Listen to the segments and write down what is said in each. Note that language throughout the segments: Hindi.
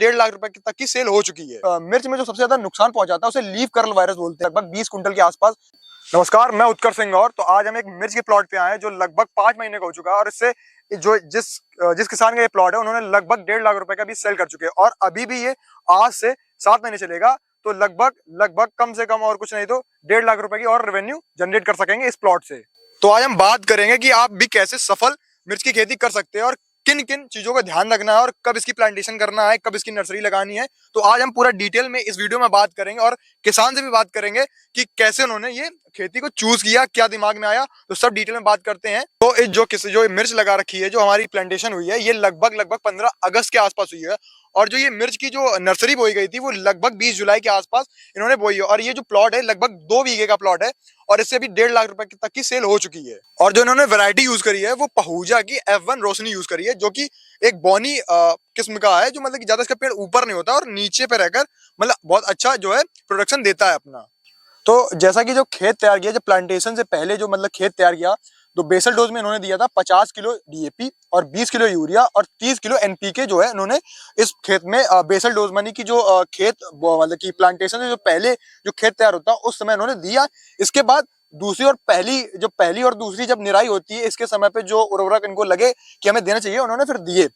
1.5 लाख रुपए तक की सेल हो चुकी है। मिर्च में जो सबसे ज्यादा नुकसान पहुंचाता है उसे लीफ कर्ल वायरस बोलते हैं, लगभग 20 कुंटल के आसपास। नमस्कार, मैं उत्कर्ष सिंह और तो आज हम एक मिर्च के प्लॉट पे आए हैं जो लगभग 5 महीने का हो चुका है और इससे जो जिस किसान का ये प्लॉट है उन्होंने लगभग 1.5 लाख रुपए का भी सेल कर चुके हैं और अभी भी ये आज से 7 महीने चलेगा। तो लगभग कम से कम और कुछ नहीं तो 1.5 लाख रुपए की और रेवेन्यू जनरेट कर सकेंगे इस प्लॉट से। तो आज हम बात करेंगे कि आप भी कैसे सफल मिर्च की खेती कर सकते हैं और किन किन चीजों का ध्यान रखना है और कब इसकी प्लांटेशन करना है, कब इसकी नर्सरी लगानी है। तो आज हम पूरा डिटेल में इस वीडियो में बात करेंगे और किसान से भी बात करेंगे कि कैसे उन्होंने ये खेती को चूज किया, क्या दिमाग में आया, तो सब डिटेल में बात करते हैं। तो जो मिर्च लगा रखी है, जो हमारी प्लांटेशन हुई है, ये लगभग 15 अगस्त के आसपास हुई है और जो ये मिर्च की जो नर्सरी बोई गई थी वो लगभग 20 जुलाई के आसपास इन्होंने बोई है और ये जो प्लॉट है लगभग 2 बीघे का प्लॉट है और इससे भी 1.5 लाख रुपए तक की सेल हो चुकी है। और जो इन्होंने वैरायटी यूज करी है वो पहूजा की F1 रोशनी यूज करी है, जो कि एक बॉनी किस्म का है, जो मतलब कि ज्यादा इसका पेड़ ऊपर नहीं होता और नीचे पे रहकर मतलब बहुत अच्छा जो है प्रोडक्शन देता है अपना। तो जैसा कि जो खेत तैयार किया, जो प्लांटेशन से पहले जो मतलब खेत तैयार किया, तो बेसल डोज में इन्होंने दिया था 50 किलो DAP और 20 किलो यूरिया और 30 किलो NPK जो है इन्होंने इस खेत में बेसल डोज मानी की जो खेत मतलब की प्लांटेशन से जो पहले जो खेत तैयार होता है उस समय इन्होंने दिया। इसके बाद पहली और दूसरी जब निराई होती है, इसके समय पे जो उर्वरक इनको लगे कि हमें देना चाहिए उन्होंने फिर दिए।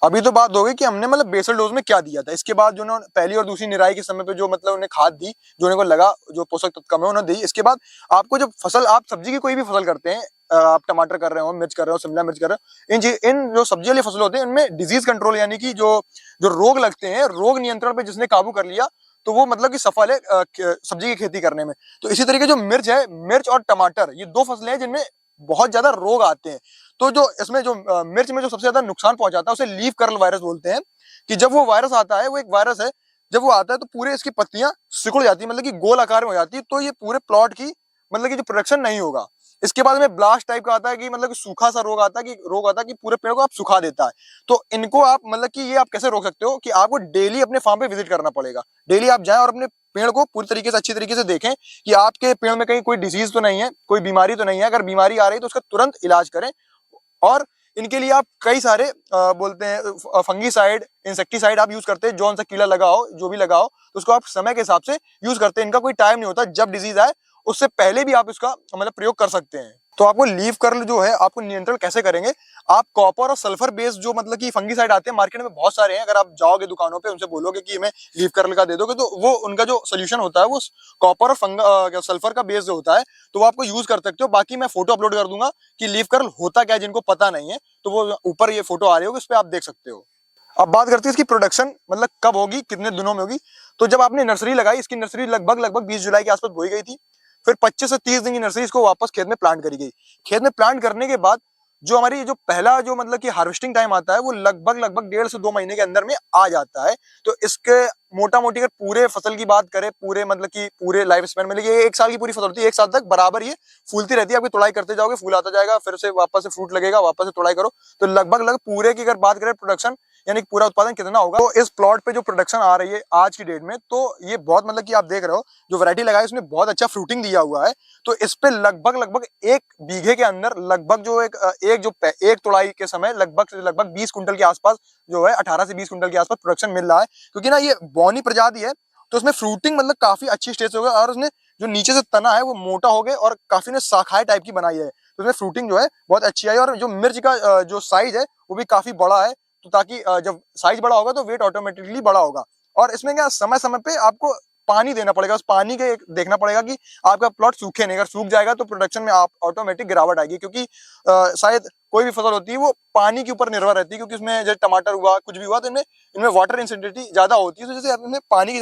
अभी तो बात हो गई कि हमने मतलब बेसल डोज में क्या दिया था। इसके बाद जो उन्होंने पहली और दूसरी निराई के समय पे जो मतलब उन्हें खाद दी, जो उनको लगा जो पोषक तत्व कम है उन्होंने दी। इसके बाद आपको जब फसल, आप सब्जी की कोई भी फसल करते हैं, आप टमाटर कर रहे हो, मिर्च कर रहे हो, शिमला मिर्च कर रहे हो, इन जो सब्जी वाली फसल होते हैं इनमें डिजीज कंट्रोल यानी कि जो रोग लगते हैं, रोग नियंत्रण पे जिसने काबू कर लिया तो वो मतलब कि सफल है सब्जी की खेती करने में। तो इसी तरीके जो मिर्च है, मिर्च और टमाटर, ये 2 फसलें हैं जिनमें बहुत ज्यादा रोग आते हैं। तो जो इसमें जो मिर्च में जो सबसे ज्यादा नुकसान पहुंचाता है उसे लीफ कर्ल वायरस बोलते हैं। कि जब वो वायरस आता है, वो एक वायरस है, जब वो आता है तो पूरे इसकी पत्तियां सिकुड़ जाती है, मतलब कि गोल आकार में हो जाती है। तो ये पूरे प्लॉट की मतलब कि जो प्रोडक्शन नहीं होगा। इसके बाद में ब्लास्ट टाइप का आता है कि मतलब कि सूखा सा रोग आता है कि पूरे पेड़ को आप सुखा देता है। तो इनको आप मतलब कि ये आप कैसे रोक सकते हो कि आपको डेली अपने फार्म पे विजिट करना पड़ेगा। डेली आप जाएं और अपने पेड़ को पूरी तरीके से अच्छी तरीके से देखें कि आपके पेड़ में कहीं कोई डिजीज तो नहीं है, कोई बीमारी तो नहीं है। अगर बीमारी आ रही है तो उसका तुरंत इलाज करें। और इनके लिए आप कई सारे बोलते हैं फंगीसाइड, इंसेक्टिसाइड आप यूज करते हैं, जौन सा कीड़ा लगाओ, जो भी लगाओ तो उसको आप समय के हिसाब से यूज करते हैं। इनका कोई टाइम नहीं होता, जब डिजीज आए उससे पहले भी आप इसका मतलब प्रयोग कर सकते हैं। तो आपको लीफ कर्ल जो है आपको नियंत्रण कैसे करेंगे, आप कॉपर और सल्फर बेस्ड जो मतलब कि फंगीसाइड आते हैं मार्केट में बहुत सारे हैं। अगर आप जाओगे दुकानों पे, उनसे बोलोगे कि हमें लीफ कर्ल का दे दोगे, तो वो उनका जो सोल्यूशन होता है वो कॉपर और सल्फर का बेस जो होता है, तो वो आपको यूज कर सकते हो। बाकी मैं फोटो अपलोड कर दूंगा कि लीफ कर्ल होता क्या है, जिनको पता नहीं है तो वो ऊपर ये फोटो आ रही होगी, उस पर आप देख सकते हो। अब बात करते हैं इसकी प्रोडक्शन मतलब कब होगी, कितने दिनों में होगी। तो जब आपने नर्सरी लगाई, इसकी नर्सरी लगभग 20 जुलाई के आसपास बोई गई थी। फिर 25 से 30 दिन की नर्सरी इसको वापस खेत में प्लांट करी गई। खेत में प्लांट करने के बाद जो हमारी जो पहला जो मतलब कि हार्वेस्टिंग टाइम आता है वो लगभग 1.5 से 2 महीने के अंदर में आ जाता है। तो इसके मोटा मोटी अगर पूरे फसल की बात करें, पूरे मतलब कि पूरे लाइफ स्पैन में, ये 1 साल की पूरी फसल होती है, 1 साल तक बराबर ये फूलती रहती है। आपकी तुड़ाई करते जाओगे, फूल आता जाएगा, फिर से वापस से फ्रूट लगेगा, वापस से तुड़ाई करो। तो लगभग पूरे की अगर बात करें प्रोडक्शन यानी पूरा उत्पादन कितना होगा, तो इस प्लॉट पे जो प्रोडक्शन आ रही है आज की डेट में, तो ये बहुत मतलब कि आप देख रहे हो जो वैरायटी लगाई उसमें बहुत अच्छा फ्रूटिंग दिया हुआ है। तो इस पे लगभग 1 बीघे के अंदर लगभग जो एक तुड़ाई के समय लगभग 20 कुंटल के आसपास जो है 18 से 20 कुंटल के आसपास प्रोडक्शन मिल रहा है। क्योंकि ना ये बौनी प्रजाति है तो उसमें फ्रूटिंग मतलब काफी अच्छी स्टेज हो गया और उसने जो नीचे से तना है वो मोटा हो गया और काफी ने शाखाएं टाइप की बनाई है। तो उसमें फ्रूटिंग जो है बहुत अच्छी आई और जो मिर्च का जो साइज है वो भी काफी बड़ा है। तो ताकि जब साइज बड़ा होगा तो वेट ऑटोमेटिकली बड़ा होगा। और इसमें क्या समय समय पे आपको पानी देना पड़ेगा, उस पानी के देखना पड़ेगा कि आपका प्लॉट सूखे नहीं। अगर सूख जाएगा तो प्रोडक्शन में आप ऑटोमेटिक गिरावट आएगी। क्योंकि शायद कोई भी फसल होती है वो पानी के ऊपर निर्भर रहती है। क्योंकि उसमें जैसे टमाटर हुआ, कुछ भी हुआ, तो इनमें वाटर इंसिडिटी ज्यादा होती है, तो जैसे इनमें पानी की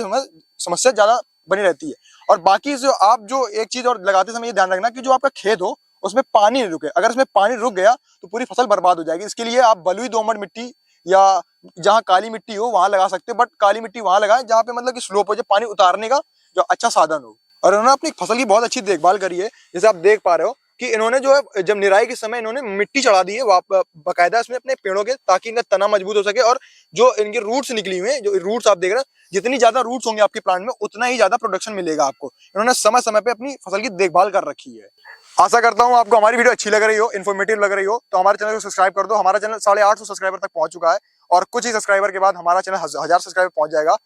समस्या ज्यादा बनी रहती है। और बाकी जो एक चीज और लगाते समय ये ध्यान रखना कि जो आपका खेत हो उसमें पानी नहीं रुके। अगर इसमें पानी रुक गया तो पूरी फसल बर्बाद हो जाएगी। इसके लिए आप बलुई दोमट मिट्टी या जहाँ काली मिट्टी हो वहां लगा सकते हो, बट काली मिट्टी वहां लगाए जहाँ पे मतलब कि स्लोप हो, जो पानी उतारने का जो अच्छा साधन हो। और इन्होंने अपनी फसल की बहुत अच्छी देखभाल करी है। जैसे आप देख पा रहे हो कि इन्होंने जो है जब निराई के समय इन्होंने मिट्टी चढ़ा दी है बाकायदा इसमें अपने पेड़ों के, ताकि इनका तना मजबूत हो सके। और जो इनके रूट्स निकली हुई हैं, जो रूट्स आप देख रहे हैं, जितनी ज्यादा रूट्स होंगे आपके प्लांट में उतना ही ज्यादा प्रोडक्शन मिलेगा आपको। इन्होंने समय समय पे अपनी फसल की देखभाल कर रखी है। आशा करता हूं आपको हमारी वीडियो अच्छी लग रही हो, इन्फॉर्मेटिव लग रही हो। तो हमारे चैनल को सब्सक्राइब कर दो। हमारा चैनल 850 सब्सक्राइबर तक पहुंच चुका है और कुछ ही सब्सक्राइबर के बाद हमारा चैनल 1000 सब्सक्राइबर पहुंच जाएगा।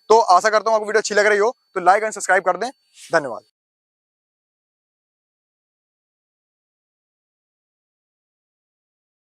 तो आशा करता हूँ आपको वीडियो अच्छी लग रही हो तो लाइक एंड सब्सक्राइब कर दें। धन्यवाद।